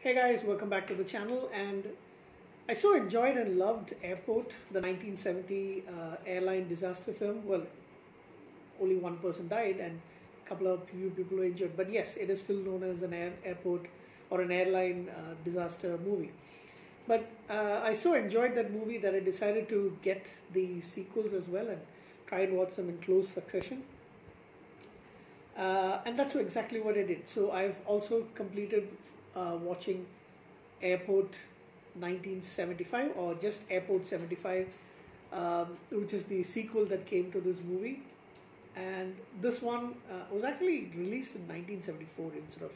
Hey guys, welcome back to the channel. And I so enjoyed and loved Airport, the 1970 airline disaster film. Well, only one person died and a couple of few people were injured. But yes, it is still known as an airport or an airline disaster movie. But I so enjoyed that movie that I decided to get the sequels as well and try and watch them in close succession. And that's exactly what I did. So I've also completed watching Airport 1975 or just Airport 75, which is the sequel that came to this movie. And this one was actually released in 1974 instead of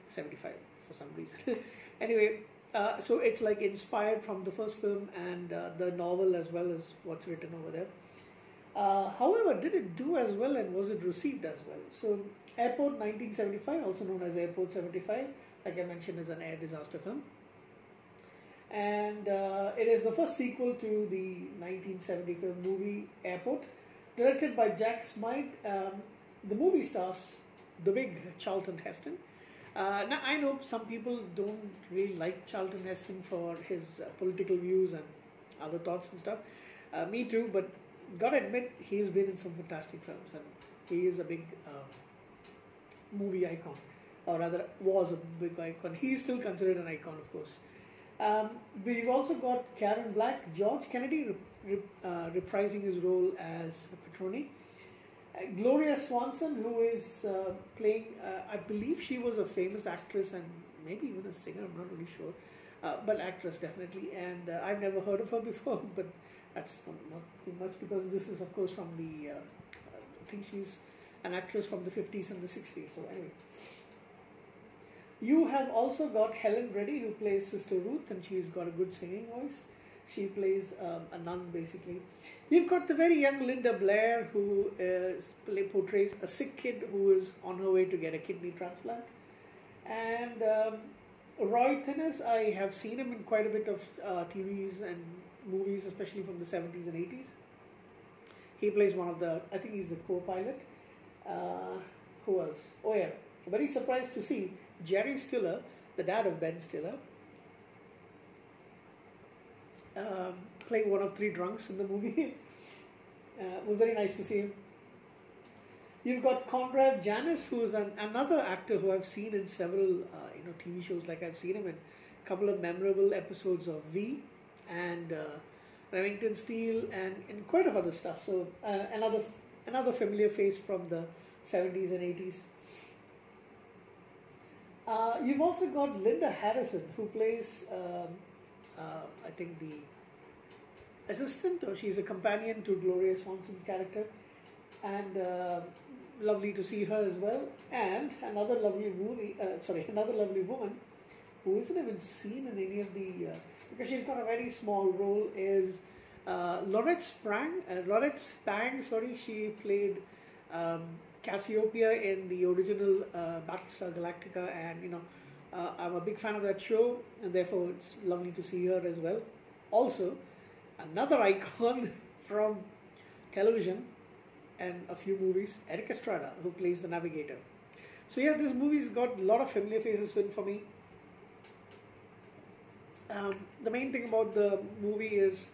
75 for some reason. Anyway, so it's like inspired from the first film and the novel as well as what's written over there. However, did it do as well and was it received as well? So Airport 1975, also known as Airport 75, like I mentioned, is an air disaster film. And it is the first sequel to the 1970 film movie Airport, directed by Jack Smythe. The movie stars the big Charlton Heston. Now, I know some people don't really like Charlton Heston for his political views and other thoughts and stuff. Me too, but gotta admit, he's been in some fantastic films and he is a big movie icon, or rather was a big icon. He is still considered an icon, of course. We've also got Karen Black, George Kennedy reprising his role as Petroni. Gloria Swanson, who is playing, I believe she was a famous actress and maybe even a singer, I'm not really sure, but actress definitely. And I've never heard of her before, but that's not much because this is, of course, from the, I think she's an actress from the 50s and the 60s. So anyway. You have also got Helen Reddy, who plays Sister Ruth, and she's got a good singing voice. She plays a nun, basically. You've got the very young Linda Blair, who portrays a sick kid who is on her way to get a kidney transplant. And Roy Thinnes, I have seen him in quite a bit of TVs and movies, especially from the 70s and 80s. He plays one of the, I think he's the co-pilot. Who else? Oh yeah, very surprised to see Jerry Stiller, the dad of Ben Stiller, playing one of three drunks in the movie. Was very nice to see him. You've got Conrad Janis, who is another actor who I've seen in several TV shows. Like I've seen him in a couple of memorable episodes of V and Remington Steele and in quite a lot of other stuff. So another familiar face from the 70s and 80s. You've also got Linda Harrison, who plays, I think, the assistant, or she's a companion to Gloria Swanson's character, and lovely to see her as well. And another lovely woman who isn't even seen in any of the, because she's got a very small role, is Laurette Spang. She played Cassiopeia in the original Battlestar Galactica, and I'm a big fan of that show, and therefore it's lovely to see her as well. Also, another icon from television and a few movies, Eric Estrada, who plays the navigator. So yeah, this movie's got a lot of familiar faces for me. The main thing about the movie is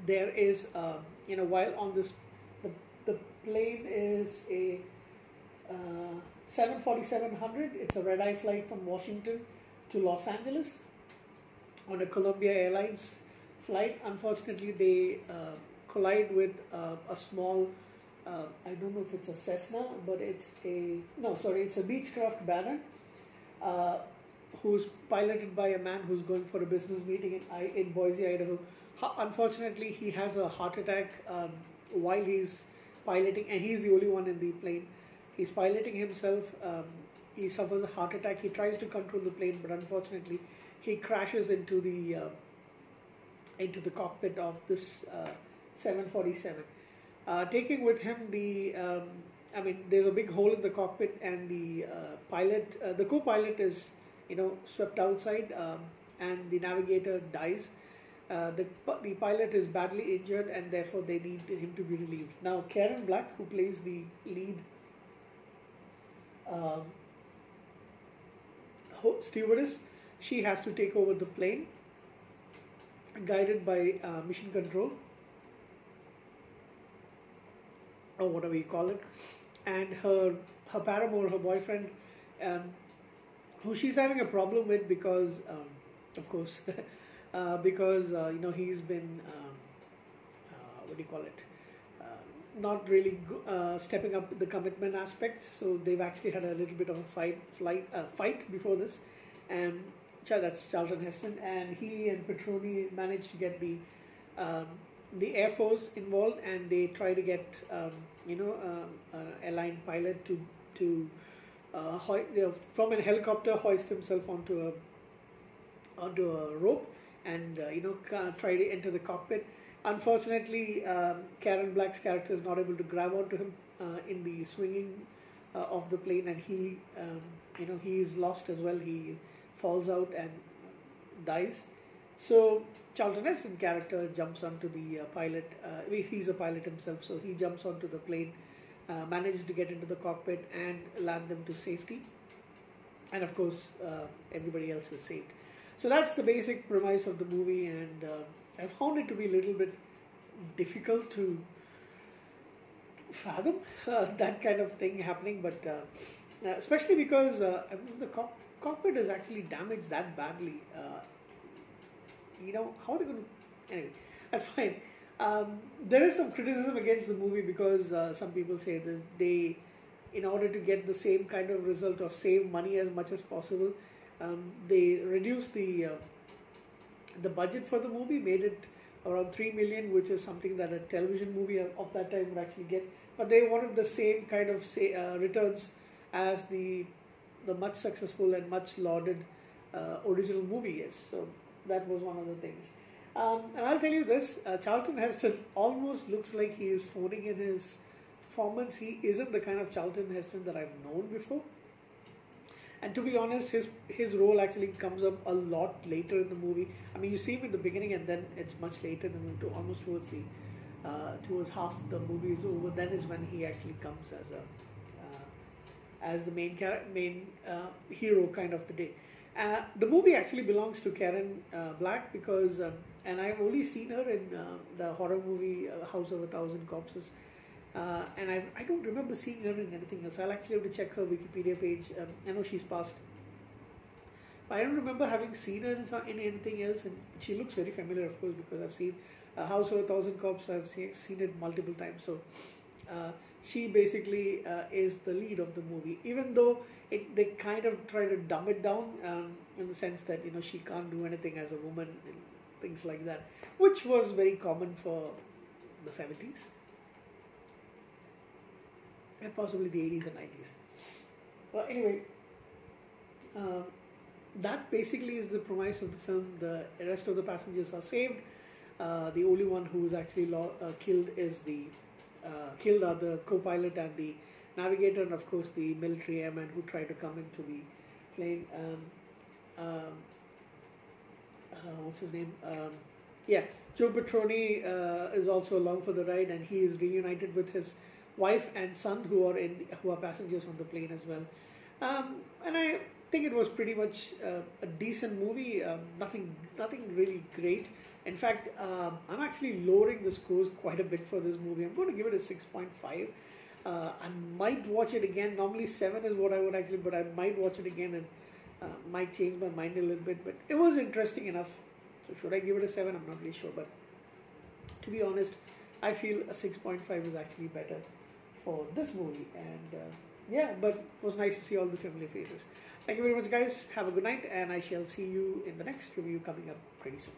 there is, while on this, the plane is a 747-100. It's a red-eye flight from Washington to Los Angeles on a Columbia Airlines flight. Unfortunately, they collide with a small, I don't know if it's a Cessna, but it's a Beechcraft Banner, who's piloted by a man who's going for a business meeting in Boise, Idaho. Unfortunately, he has a heart attack while he's piloting, and he's the only one in the plane. He's piloting himself. He suffers a heart attack. He tries to control the plane, but unfortunately, he crashes into the cockpit of this 747, taking with him the. There's a big hole in the cockpit, and the pilot, the co-pilot, is swept outside, and the navigator dies. The pilot is badly injured, and therefore they need him to be relieved. Now, Karen Black, who plays the lead stewardess, she has to take over the plane, guided by mission control, or whatever you call it, and her paramour, her boyfriend, um, who she's having a problem with because, of course, because he's been what do you call it? Not really stepping up the commitment aspects. So they've actually had a little bit of a fight before this, and that's Charlton Heston, and he and Petroni managed to get the Air Force involved, and they try to get an airline pilot to from a helicopter hoist himself onto a rope and try to enter the cockpit. Unfortunately, Karen Black's character is not able to grab onto him in the swinging of the plane, and he is lost as well. He falls out and dies. So Charlton Heston character jumps onto the pilot. He's a pilot himself, so he jumps onto the plane, manages to get into the cockpit and land them to safety. And of course, everybody else is saved. So that's the basic premise of the movie, and I found it to be a little bit difficult to fathom that kind of thing happening, but especially because the cockpit is actually damaged that badly. How are they going to... Anyway, that's fine. There is some criticism against the movie because some people say that they, in order to get the same kind of result or save money as much as possible, they reduced the budget for the movie, made it around 3 million, which is something that a television movie of that time would actually get. But they wanted the same kind of returns as the much successful and much lauded original movie is. So that was one of the things. And I'll tell you this, Charlton Heston almost looks like he is phoning in his performance. He isn't the kind of Charlton Heston that I've known before. And to be honest, his role actually comes up a lot later in the movie. I mean, you see him in the beginning, and then it's much later in the movie, almost towards half the movie is over. Then is when he actually comes as the main hero kind of the day. The movie actually belongs to Karen Black because, and I've only seen her in the horror movie House of a Thousand Corpses. And I don't remember seeing her in anything else. I'll actually have to check her Wikipedia page. I know she's passed, but I don't remember having seen her in anything else. And she looks very familiar, of course, because I've seen House of a Thousand Corpses. I've seen it multiple times. So she basically is the lead of the movie, even though they kind of try to dumb it down in the sense that she can't do anything as a woman and things like that, which was very common for the 70s. And possibly the 80s and 90s. Well, anyway, that basically is the premise of the film. The rest of the passengers are saved. The only one who is actually killed are the co-pilot and the navigator, and of course the military airman who tried to come into the plane. What's his name? Joe Petroni is also along for the ride, and he is reunited with his wife and son who are passengers on the plane as well. And I think it was pretty much a decent movie. Nothing really great. In fact, I'm actually lowering the scores quite a bit for this movie. I'm going to give it a 6.5. I might watch it again. Normally 7 is what I would actually, but I might watch it again and might change my mind a little bit. But it was interesting enough. So should I give it a 7? I'm not really sure. But to be honest, I feel a 6.5 is actually better for this movie. And but it was nice to see all the familiar faces. Thank you very much, guys. Have a good night, and I shall see you in the next review coming up pretty soon.